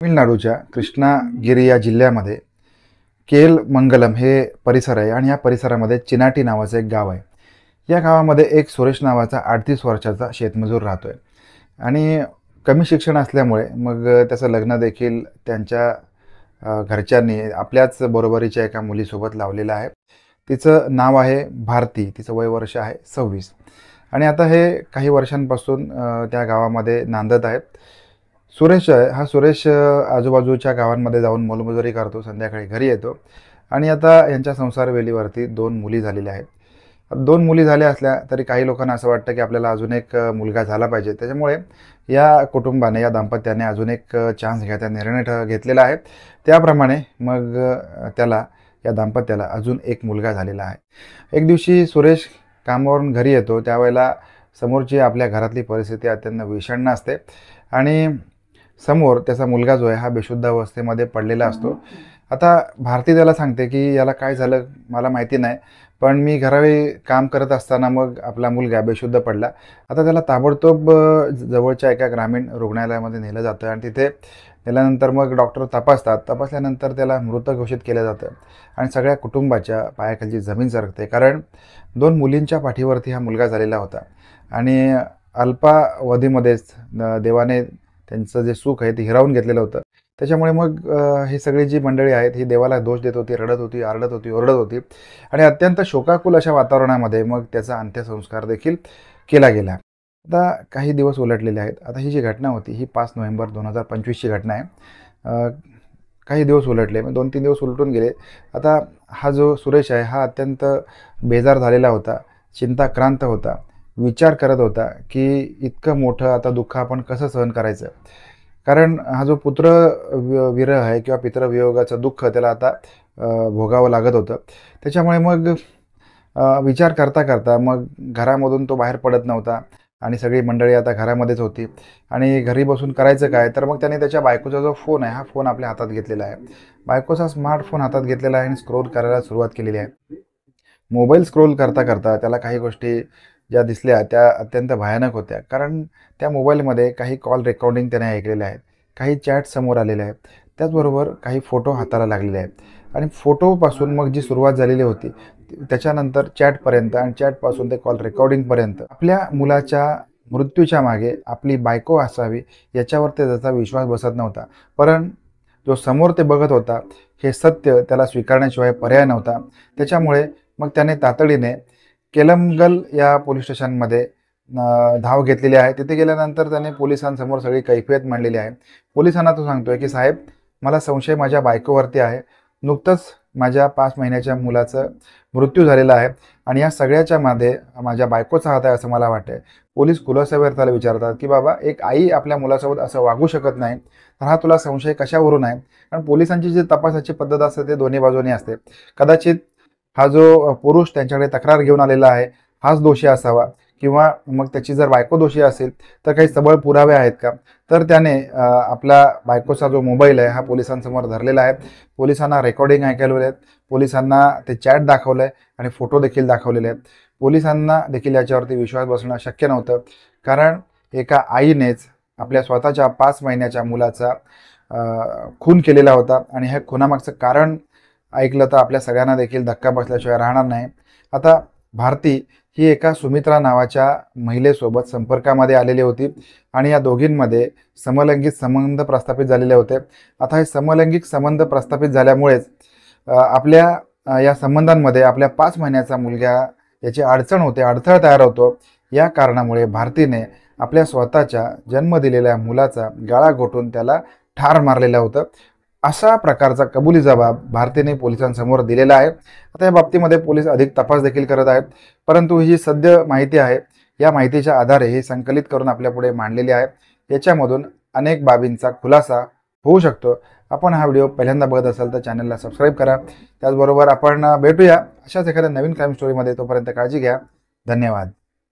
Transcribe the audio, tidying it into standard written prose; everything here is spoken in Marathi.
तमिळनाडूच्या कृष्णागिरी या जिल्ह्यामध्ये केल मंगलम हे परिसर आहे आणि या परिसरामध्ये चिनाटी नावाचं एक गाव आहे। या गावामध्ये एक सुरेश नावाचा 38 वर्षाचा शेतमजूर राहतोय आणि कमी शिक्षण असल्यामुळे मग त्याचं लग्न देखील त्यांच्या घरच्यांनी आपल्याच बरोबरीच्या एका मुलीसोबत लावलेलं आहे। तिचं नाव आहे भारती, तिचं वय वर्ष आहे 26 आणि आता हे काही वर्षांपासून त्या गावामध्ये नांदत आहेत। सुरेश आजूबाजूच्या गावांमध्ये जाऊन मोलमजुरी करतो, संध्याकाळी घरी येतो आणि आता यांच्या संसारवेलीवरती 2 मुली झालेल्या आहेत। 2 मुली झाल्या असल्या तरी काही लोकांना असं वाटतं की आपल्याला अजून एक मुलगा झाला पाहिजे। त्याच्यामुळे या कुटुंबाने, या दाम्पत्याने अजून एक चान्स घ्यायचा निर्णय घेतलेला आहे। त्याप्रमाणे मग या दाम्पत्याला अजून एक मुलगा झालेला आहे। एक दिवशी सुरेश कामावरून घरी येतो, त्यावेळेला समोरची आपल्या घरातली परिस्थिती अत्यंत विषण्ण असते आणि समोर त्याचा मुलगा जो आहे हा बेशुद्ध अवस्थेमध्ये पडलेला असतो। आता भारती त्याला सांगते की याला काय झालं मला माहिती नाही, पण मी घरावी काम करत असताना मग आपला मुलगा बेशुद्ध पडला। आता त्याला ताबडतोब जवळच्या एका ग्रामीण रुग्णालयामध्ये नेलं जातं आणि तिथे नेल्यानंतर मग डॉक्टर तपासल्यानंतर त्याला मृत घोषित केलं जातं आणि सगळ्या कुटुंबाच्या पायाखालची जमीन सरकते, कारण 2 मुलींच्या पाठीवरती हा मुलगा झालेला होता आणि अल्पावधीमध्येच देवाने त्यांचं जे सुख आहे ते हिरावून घेतलेलं होतं। त्याच्यामुळे मग ही सगळी जी मंडळी आहेत ही देवाला दोष देत होती, रडत होती, आरडत होती, ओरडत होती आणि अत्यंत शोकाकुल अशा वातावरणामध्ये मग त्याचा अंत्यसंस्कार देखील केला गेला। आता काही दिवस उलटलेले आहेत। आता ही जी घटना होती ही 5 नोव्हेंबर 2025ची घटना आहे। काही दिवस उलटले, 2-3 दिवस उलटून गेले। आता हा जो सुरेश आहे हा अत्यंत बेजार झालेला होता, चिंताक्रांत होता, विचार करत होता की इतकं मोठं आता दुःख आपण कसं सहन करायचं, कारण हा जो पुत्र विरह आहे किंवा पितृवियोगाचं दुःख त्याला आता भोगावं लागत होतं। त्याच्यामुळे मग विचार करता करता मग घरामधून तो बाहेर पडत नव्हता आणि सगळी मंडळी आता घरामध्येच होती आणि घरी बसून करायचं काय, तर मग त्याने त्याच्या बायकोचा जो फोन आहे हा फोन आपल्या हातात घेतलेला आहे। बायकोचा स्मार्टफोन हातात घेतलेला आहे आणि स्क्रोल करायला सुरुवात केलेली आहे। मोबाईल स्क्रोल करता करता त्याला काही गोष्टी ज्या दिसल्या त्या अत्यंत भयानक होत्या, कारण त्या मोबाईलमध्ये काही कॉल रेकॉर्डिंग त्याने ऐकलेले आहेत, काही चॅट समोर आलेले आहेत, त्याचबरोबर काही फोटो हाताला लागलेले आहेत आणि फोटोपासून मग जी सुरुवात झालेली होती त्याच्यानंतर चॅटपर्यंत आणि चॅटपासून ते कॉल रेकॉर्डिंगपर्यंत आपल्या मुलाच्या मृत्यूच्या मागे आपली बायको असावी याच्यावर त्याचा विश्वास बसत नव्हता। पण जो समोर ते बघत होता हे सत्य त्याला स्वीकारण्याशिवाय पर्याय नव्हता। त्याच्यामुळे मग त्याने तातडीने केलमगल या पोलीस स्टेशनमध्ये धाव घेतलेली आहे। तिथे गेल्यानंतर त्याने पोलिसांसमोर सगळी कैफियत मांडलेली आहे। पोलिसांना तो सांगतोय की साहेब, मला संशय माझ्या बायकोवरती आहे, नुकतंच माझ्या 5 महिन्याच्या मुलाचं मृत्यू झालेला आहे आणि या सगळ्याच्या मध्ये माझ्या बायकोचा हात आहे असं मला वाटतंय। पोलीस खुलासावर त्याला विचारतात की बाबा, एक आई आपल्या मुलासोबत असं वागू शकत नाही, तर हा तुला संशय कशावरून आहे? कारण पोलिसांची जी तपासाची पद्धत असते ते दोन्ही बाजूनी असते। कदाचित हा जो पुरुष त्यांच्याकडे तक्रार घेऊन आलेला आहे हाच दोषी असावा, किंवा मग त्याची जर बायको दोषी असेल तर काही सबळ पुरावे आहेत का? तर त्याने आपला बायकोचा जो मोबाईल आहे हा पोलिसांसमोर धरलेला आहे। पोलिसांना रेकॉर्डिंग ऐकवलेले आहेत, पोलिसांना ते चॅट दाखवलं आहे आणि फोटो देखील दाखवलेले आहेत। पोलिसांना देखील याच्यावरती विश्वास बसणं शक्य नव्हतं, कारण एका आईनेच आपल्या स्वतःच्या 5 महिन्याच्या मुलाचा खून केलेला होता आणि ह्या खुनामागचं कारण ऐकलं तर आपल्या सगळ्यांना देखील धक्का बसल्याशिवाय राहणार नाही। आता भारती ही एका सुमित्रा नावाच्या महिलेसोबत संपर्कामध्ये आलेली होती आणि या दोघींमध्ये समलैंगिक संबंध प्रस्थापित झालेले होते। आता हे समलैंगिक संबंध प्रस्थापित झाल्यामुळेच आपल्या या संबंधांमध्ये आपल्या 5 महिन्याचा मुलगा याची अडचण होते, अडथळा तयार होतो। या कारणामुळे भारतीने आपल्या स्वतःच्या जन्म दिलेल्या मुलाचा गळा घोटून त्याला ठार मारलेलं होतं। अशा प्रकारचा कबुली जबाब भारतीने पोलिसांसमोर दिलेला आहे। आता या बाबतीमध्ये पोलीस अधिक तपास देखील करत आहेत, परंतु ही सद्य माहिती आहे, या माहितीच्या आधारे हे संकलित करून आपल्यापुढे मांडलेली आहे। याच्यामधून अनेक बाबींचा खुलासा होऊ शकतो। आपण हा व्हिडिओ पहिल्यांदा बघत असाल तर चॅनलला सबस्क्राईब करा। त्याचबरोबर आपण भेटूया अशाच एखाद्या नवीन क्राईम स्टोरीमध्ये। तोपर्यंत काळजी घ्या। धन्यवाद।